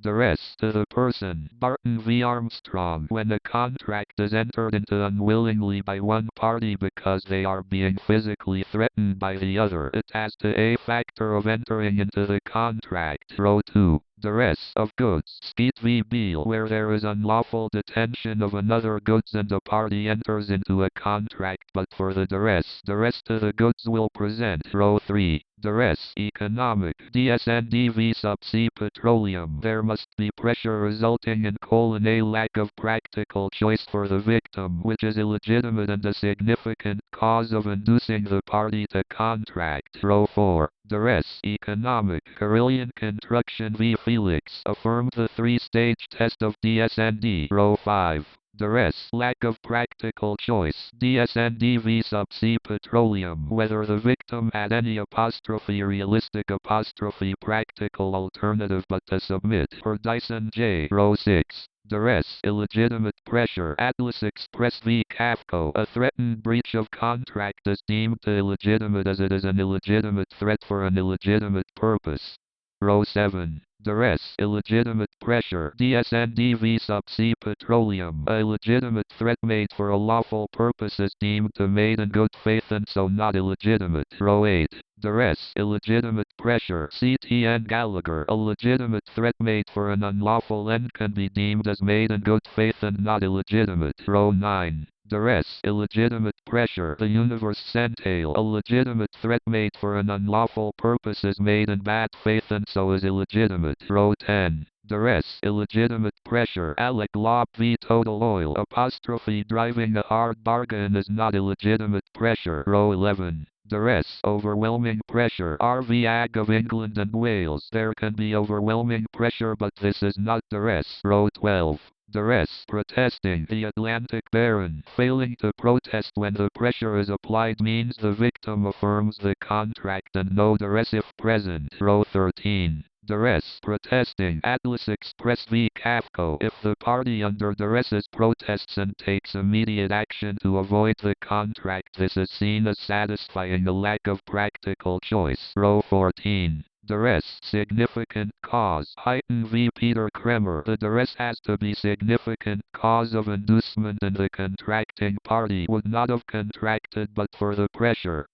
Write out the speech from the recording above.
Duress to the person. Barton v. Armstrong. When a contract is entered into unwillingly by one party because they are being physically threatened by the other, it has to a factor of entering into the contract. Row 2. Duress of goods. Skeet v. Beale. Where there is unlawful detention of another goods and a party enters into a contract but for the duress to the goods will present. Row 3. Duress economic. DSND v. Subsea Petroleum. There must be pressure resulting in a lack of practical choice for the victim, which is illegitimate and a significant cause of inducing the party to contract. Row 4. Duress economic. Carillion Construction v. Felix affirmed the three-stage test of DSND. Row 5. Duress lack of practical choice. DSND v. Subsea Petroleum. Whether the victim had any realistic practical alternative but to submit. Per Dyson J. Row 6. Duress illegitimate pressure. Atlas Express v. Kafko. A threatened breach of contract is deemed illegitimate as it is an illegitimate threat for an illegitimate purpose. Row 7. Duress illegitimate pressure. DSND v. Subsea Petroleum. A legitimate threat made for a lawful purpose is deemed to made in good faith and so not illegitimate. Row 8. Duress illegitimate pressure. CTN Gallagher. A legitimate threat made for an unlawful end can be deemed as made in good faith and not illegitimate. Row 9. Duress illegitimate pressure. The Universe Centale. A legitimate threat made for an unlawful purpose is made in bad faith and so is illegitimate. Row 10. Duress illegitimate pressure. Alec Lobb v. Total Oil. Driving a hard bargain is not illegitimate pressure. Row 11. Duress overwhelming pressure. RV Ag of England and Wales. There can be overwhelming pressure but this is not duress. Row 12. Duress protesting. The Atlantic Baron. Failing to protest when the pressure is applied means the victim affirms the contract and no duress if present. Row 13. Duress protesting. Atlas Express v. Kafko. If the party under duress protests and takes immediate action to avoid the contract, this is seen as satisfying a lack of practical choice. Row 14. Duress significant cause. Heighten v. Peter Kremer. The duress has to be significant cause of inducement and the contracting party would not have contracted but for the pressure.